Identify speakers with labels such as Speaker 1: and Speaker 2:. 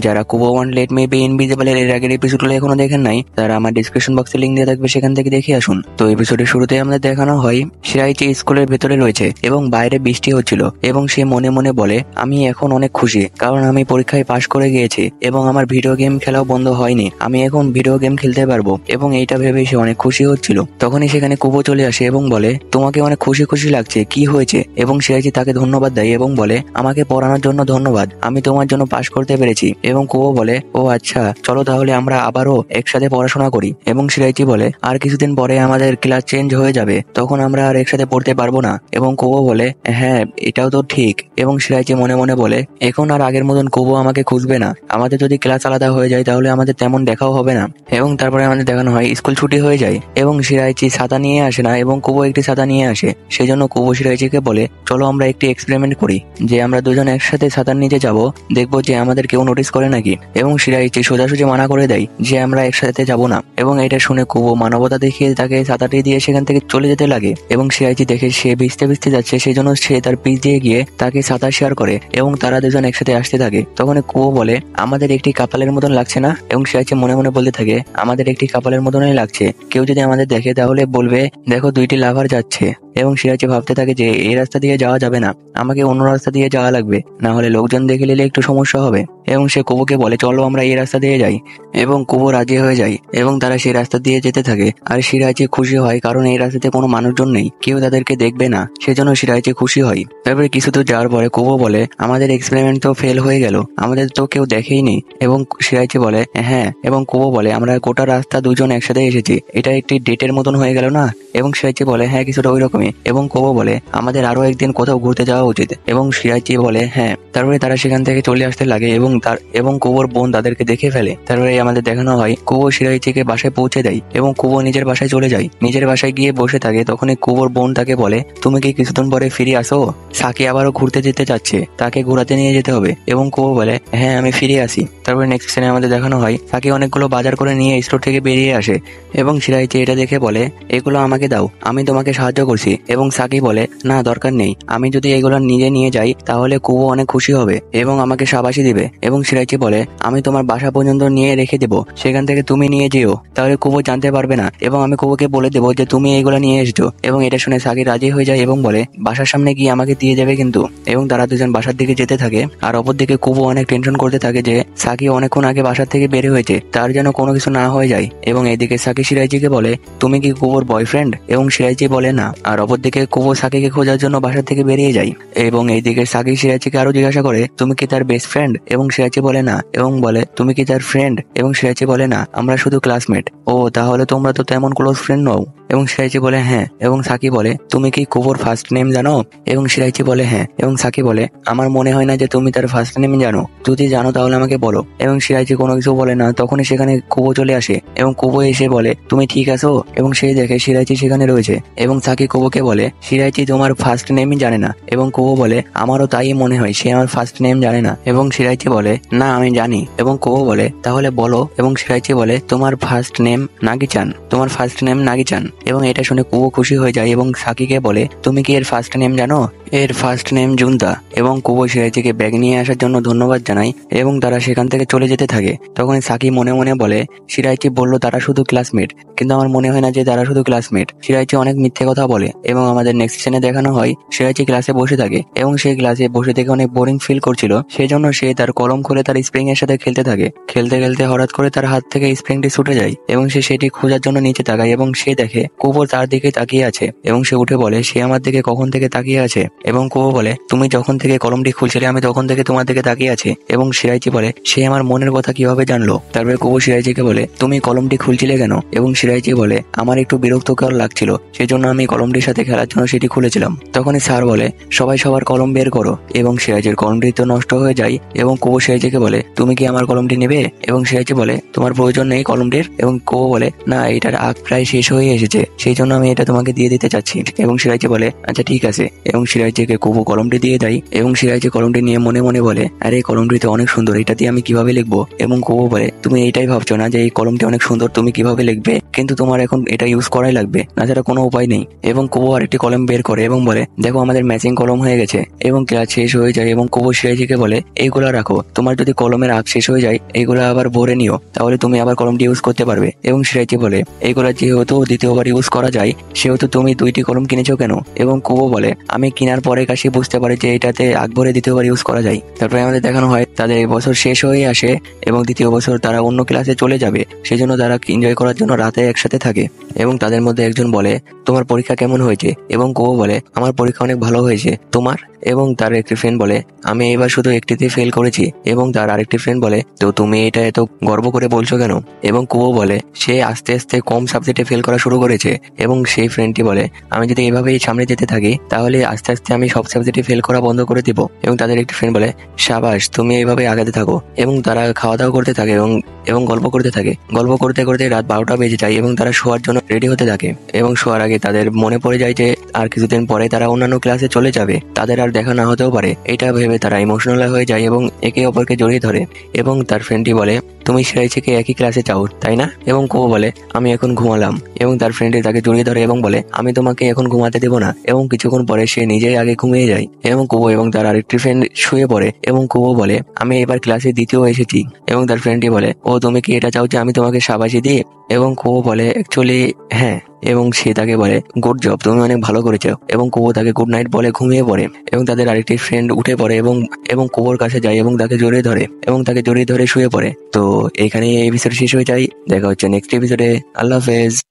Speaker 1: যারা Kubo Won't Let Me Be Invisible এর আগের এপিসোডগুলো এখনো দেখেন নাই, তারা আমার ডিসক্রিপশন বক্সে লিংক দিয়ে থাকবে, সেখান থেকে দেখে আসুন। তো এপিসোডের শুরুতে আমাদের দেখানো হয় শিরাইচি স্কুলের ভেতরে রয়েছে এবং বাইরে বৃষ্টি হচ্ছিল এবং সে মনে মনে বলে আমি এখন অনেক খুশি, কারণ আমি পরীক্ষায় পাশ করে গিয়েছি এবং আমার ভিডিও গেম খেলাও বন্ধ হয়নি, আমি এখন ভিডিও গেম খেলতে পারবো। এবং এইটা ভেবে সে অনেক খুশি হচ্ছিল। তখনই সেখানে কুবো চলে আসে এবং বলে তোমাকে অনেক খুশি খুশি লাগছে, কি হয়েছে? এবং শিরাইচি তাকে ধন্যবাদ দেয় এবং বলে আমাকে পড়ানোর জন্য ধন্যবাদ, আমি তোমার জন্য পাশ করতে পেরেছি। এবং কুবো বলে ও আচ্ছা, চলো তাহলে আমরা আবারও একসাথে পড়াশোনা করি। এবং শিরাইচি বলে আর কিছুদিন পরে আমাদের ক্লাস চেঞ্জ হয়ে যাবে, তখন আমরা আর একসাথে পড়তে পারবো না। এবং কুবো বলে হ্যাঁ এটাও তো ঠিক। এবং শিরাইচি মনে মনে বলে এখন আর আগের মতন কুবো আমাকে খুঁজবে না, আমাদের যদি ক্লাস আলাদা হয়ে যায় তাহলে আমাদের তেমন দেখাও হবে না। এবং তারপরে আমাদের দেখানো হয় স্কুল ছুটি হয়ে যায় এবং শিরাইচি ছাতা নিয়ে আসে না এবং কুবো একটি ছাতা নিয়ে আসে। সেজন্য কুবো শিরাইচিকে বলে চলো আমরা একটি এক্সপেরিমেন্ট করি, যে আমরা দুজন একসাথে ছাতার নিচে যাব, দেখবো যে আমাদের কেউ নোটিস করে নাকি। এবং শিরাইচি সোজাসুজি মানা করে দেয় যে আমরা একসাথে যাব না। এবং এটা শুনে কুবো মানবতা দেখিয়ে তাকে ছাতাটি দিয়ে সেখান থেকে চলে যেতে লাগে। এবং শিরাইচি দেখে সে ভিজতে ভিজতে যাচ্ছে, সেই জন্য সে তার পিছ দিয়ে গিয়ে তাকে ছাতা শেয়ার করে এবং তারা দুজন একসাথে আসতে থাকে। তখন কুবো বলে আমাদের একটি কাপালের মতন লাগছে না? এবং শিরাইচি মনে মনে বলতে থাকে আমাদের একটি কাপালের মতনই লাগছে, কেউ যদি আমাদের দেখে তাহলে বলবে দেখো দুইটি লাভার যাচ্ছে। এবং শিরাইচি ভাবতে থাকে যে এই রাস্তা দিয়ে যাওয়া যাবে না, আমাকে অন্য রাস্তা দিয়ে যাওয়া লাগবে, না হলে লোকজন দেখে নিলে একটু সমস্যা হবে। এবং সে কুবোকে বলে চলো আমরা এই রাস্তা দিয়ে যাই। এবং কুবো রাজি হয়ে যায় এবং তারা সেই রাস্তা দিয়ে যেতে থাকে। আর শিরাইচি খুশি হয় কারণ এই রাস্তাতে কোনো মানুষজন নেই, কেউ তাদেরকে দেখবে না, সেজন্য শিরাইচি খুশি হয়। তারপরে কিছু দূর যাওয়ার পরে কুবো বলে আমাদের এক্সপেরিমেন্ট তো ফেল হয়ে গেল, আমাদের তো কেউ দেখেইনি। এবং শিরাইচি বলে হ্যাঁ। এবং কুবো বলে আমরা গোটা রাস্তা দুজন একসাথে এসেছি, এটা একটি ডেটের মতন হয়ে গেল না? এবং শিরাইচি বলে হ্যাঁ কিছুটা ওই রকমই। এবং কুবো বলে আমাদের আরো একদিন কোথাও ঘুরতে যাওয়া উচিত। এবং শিরাইচি বলে হ্যাঁ। তারপরে তারা সেখান থেকে চলে আসতে লাগে এবং কুবোর বোন তাদেরকে দেখে ফেলে। তারপরে আমাদের দেখানো হয় কুবো শিরাইচিকে বাসায় পৌঁছে দেয় এবং কুবো নিজের বাসায় চলে যায়। নিজের বাসায় গিয়ে বসে থাকে, তখনই কুবোর বোন তাকে বলে তুমি কি কিছুদিন পরে ফিরে আসো? সাকি আবারও ঘুরতে যেতে চাচ্ছে, তাকে ঘোরাতে নিয়ে যেতে হবে। এবং কুবো বলে হ্যাঁ আমি ফিরে আসি। তারপরে নেক্সট সিনে আমাদের দেখানো হয় সাকি অনেকগুলো বাজার করে নিয়ে স্টোর থেকে বেরিয়ে আসে এবং শিরাইচি এটা দেখে বলে এগুলো আমাকে দাও, আমি তোমাকে সাহায্য করছি। এবং সাকি বলে না দরকার নেই, আমি যদি এগুলো নিজে নিয়ে যাই তাহলে কুবো অনেক খুশি হবে এবং আমাকে শাবাশি দিবে। এবং শিরাইচি বলে আমি তোমার বাসা পর্যন্ত নিয়ে রেখে দেবো, সেখান থেকে তুমি নিয়ে যেও, তাহলে কুবো জানতে পারবে না এবং আমি কুবোকে বলে দেবো যে তুমি এইগুলো নিয়ে এসছো। এবং এটা শুনে সাকি রাজি হয়ে যায় এবং বলে বাসার সামনে গিয়ে আমাকে দিয়ে যাবে কিন্তু। এবং তারা দুজন বাসার দিকে যেতে থাকে। আর অপরদিকে কুবো অনেক টেনশন করতে থাকে যে সাকি অনেকক্ষণ আগে বাসার থেকে বের হয়েছে, তার যেন কোনো কিছু না হয়ে যায়। এবং এইদিকে সাকি শিরাইচিকে বলে তুমি কি কুবোর বয়ফ্রেন্ড? এবং শিরাইচি বলে না। আর অপরদিকে কুবো সাকিকে খোঁজার জন্য বাসার থেকে বেরিয়ে যায়। এবং এইদিকে সাকি শিরাইচিকে আরো জিজ্ঞাসা করে তুমি কি তার বেস্ট ফ্রেন্ড? এবং শিরাইচি বলে না। এবং বলে তুমি কি তার ফ্রেন্ড? এবং শিরাইচি বলে না, আমরা শুধু ক্লাসমেট। ও তাহলে তোমরা তো তেমন ক্লোজ ফ্রেন্ড নও। এবং শিরাইচি বলে হ্যাঁ। এবং সাকি বলে তুমি কি কুবোর ফার্স্ট নেম জানো? এবং শিরাইচি বলে হ্যাঁ। এবং সাকি বলে আমার মনে হয় না যে তুমি তার ফার্স্ট নেম জানো, যদি জানো তাহলে আমাকে বলো। এবং শিরাইচি কোনো কিছু বলে না। তখনই সেখানে কুবো চলে আসে এবং কুবো এসে বলে তুমি ঠিক আছো? এবং সে দেখে শিরাইচি সেখানে রয়েছে। এবং সাকি কুবোকে বলে শিরাইচি তোমার ফার্স্ট নেমই জানে না। এবং কুবো বলে আমারও তাই মনে হয়, সে আমার ফার্স্ট নেম জানে না। এবং শিরাইচি বলে না আমি জানি। এবং কুবো বলে তাহলে বলো। এবং শিরাইচি বলে তোমার ফার্স্ট নেম নাগিচান, তোমার ফার্স্ট নেম নাগিচান। এবং এটা শুনে কুবো খুশি হয়ে যায় এবং সাকিকে বলে তুমি কি এর ফার্স্ট নেম জানো? এর ফার্স্ট নেম জুনতা। এবং কুবো শিরাইচিকে ব্যাগ নিয়ে আসার জন্য ধন্যবাদ জানায় এবং তারা সেখান থেকে চলে যেতে থাকে। তখন সাকি মনে মনে বলে শিরাইচি বলল তারা শুধু ক্লাসমেট, কিন্তু আমার মনে হয় না যে তারা শুধু ক্লাসমেট। শিরাইচি অনেক মিথ্যে কথা বলে। এবং আমাদের নেক্সট সিনে দেখানো হয় শিরাইচি ক্লাসে বসে থাকে এবং সেই ক্লাসে বসে থেকে অনেক বোরিং ফিল করছিল, সেই জন্য সে তার কলম খুলে তার স্প্রিং এর সাথে খেলতে থাকে। খেলতে খেলতে হঠাৎ করে তার হাত থেকে স্প্রিংটি ছুটে যায় এবং সে সেটি খোঁজার জন্য নিচে তাকায় এবং সে দেখে কুবো তার দিকে তাকিয়ে আছে। এবং সে উঠে বলে সে আমার দিকে কখন থেকে তাকিয়ে আছে। এবং কুবো বলে তুমি যখন থেকে কলমটি খুলছিলে আমি তখন থেকে তোমার দিকে তাকিয়ে আছি। এবং শিরাইচি বলে সে আমার মনের কথা কিভাবে জানলো। তারপরে কুবো শিরাইচিকে বলে তুমি কলমটি খুলছিলে কেন? এবং শিরাইচি বলে আমার একটু বিরক্তকর লাগছিল, সেজন্য আমি কলমটির সাথে খেলার জন্য সেটি খুলেছিলাম। তখনই স্যার বলে সবাই সবার কলম বের করো। এবং শিরাইচির কলমটি তো নষ্ট হয়ে যায়। এবং কুবো শিরাইচিকে বলে তুমি কি আমার কলমটি নেবে? এবং শিরাইচি বলে তোমার প্রয়োজন নেই কলমটির। এবং কুবো বলে না, এটার আগ প্রায় শেষ হয়ে এসেছে, সেই জন্য আমি এটা তোমাকে দিয়ে দিতে চাচ্ছি। এবং শিরাইচি বলে আচ্ছা ঠিক আছে। এবং শিরাইচি শিরাইচিকে কুবু কলমটি দিয়ে দেয় এবং শিরাইচি কলমটি নিয়ে মনে মনে বলে, আরে এই কলমটি তো অনেক সুন্দর, এটা দিয়ে আমি কিভাবে লিখবো। এবং কুবু বলে, তুমি এইটাই ভাবছো না যে এই কলমটি অনেক সুন্দর, তুমি কিভাবে লিখবে, কিন্তু তোমার এখন এটা ইউজ করাই লাগবে, তাছাড়া কোনো উপায় নেই। এবং কুবু আরেকটি কলম বের করে এবং বলে, দেখো আমাদের ম্যাচিং কলম হয়ে গেছে। এবং ক্লাস শেষ হয়ে যায় এবং কুবু শিরাইচিকে বলে, এইগুলা রাখো, তোমার যদি কলমের আগ শেষ হয়ে যায় এইগুলা আবার ভরে নিও, তাহলে তুমি আবার কলমটি ইউজ করতে পারবে। এবং শিরাইচি বলে, এইগুলা যেহেতু দ্বিতীয়বার ইউজ করা যায় সেহেতু তুমি 2টি কলম কিনেছো কেন। এবং কুবু বলে, আমি কেনার পরে কাছে বুঝতে পারি যে এটাতে আগ ভরে দ্বিতীয়বার ইউজ করা যায়। তারপরে আমাদের দেখানো হয় তাদের এই বছর শেষ হয়ে আসে এবং দ্বিতীয় বছর তারা অন্য ক্লাসে চলে যাবে, সেজন্য তারা এনজয় করার জন্য রাতে একসাথে থাকে। এবং তাদের মধ্যে একজন বলে, তোমার পরীক্ষা কেমন হয়েছে। এবং কুবু বলে, আমার পরীক্ষা অনেক ভালো হয়েছে, তোমার। এবং তার একটি ফ্রেন্ড বলে, আমি এবার শুধু একটিতে ফেল করেছি। এবং তার আরেকটি ফ্রেন্ড বলে, তো তুমি এটা এত গর্ব করে বলছো কেন। এবং কুবু বলে, সে আস্তে আস্তে কম সাবজেক্টে ফেল করা শুরু করেছে। এবং সেই ফ্রেন্ডটি বলে, আমি যদি এভাবেই সামনে যেতে থাকি তাহলে আস্তে আস্তে আমি সব সাবজেক্টে ফেল করা বন্ধ করে দিব। এবং তাদের একটি ফ্রেন্ড বলে, সাবাস, তুমি এইভাবে আগাতে থাকো। এবং তারা খাওয়া দাওয়া করতে থাকে এবং গল্প করতে থাকে। গল্প করতে করতে রাত 12টা বেজে যায় এবং তারা শোয়ার জন্য রেডি হতে থাকে। এবং শোয়ার আগে তাদের মনে পড়ে যায় যে আর কিছুদিন পরে তারা অন্যান্য ক্লাসে চলে যাবে, তাদের আর দেখা না হতেও পারে। এটা ভেবে তারা ইমোশনাল হয়ে যায় এবং একে অপরকে জড়িয়ে ধরে। এবং তার ফ্রেন্ডটি বলে, তুমি শিরাইচিকে একই ক্লাসে চাও তাই না। এবং কুবু বলে, আমি এখন ঘুমালাম। এবং তার ফ্রেন্ডটি তাকে জড়িয়ে ধরে এবং বলে, আমি তোমাকে এখন ঘুমাতে দেবো না। এবং কিছুক্ষণ পরে সে নিজেই আগে ঘুমিয়ে যায়। এবং কুবু এবং তার আরেকটি ফ্রেন্ড শুয়ে পড়ে। এবং কুবু বলে, আমি এবার ক্লাসে দ্বিতীয় এসেছি। এবং তার ফ্রেন্ডটি বলে, ও তুমি কি এটা চাও যে আমি তোমাকে শাবাশি দিই। এবং কুবু বলে, অ্যাকচুয়ালি হ্যাঁ। এবং সে তাকে বলে, গুড জব, তুমি অনেক ভালো করেছো। এবং কুবু তাকে গুড নাইট বলে ঘুমিয়ে পড়ে। এবং তাদের আরেকটি ফ্রেন্ড উঠে পড়ে এবং কুবুর কাছে যায় এবং তাকে জড়িয়ে ধরে এবং তাকে জড়িয়ে ধরে শুয়ে পড়ে। তো এখানে এই এপিসোড শেষ হয়ে যায়। দেখা হচ্ছে নেক্সট এপিসোডে। আল্লাহ হাফেজ।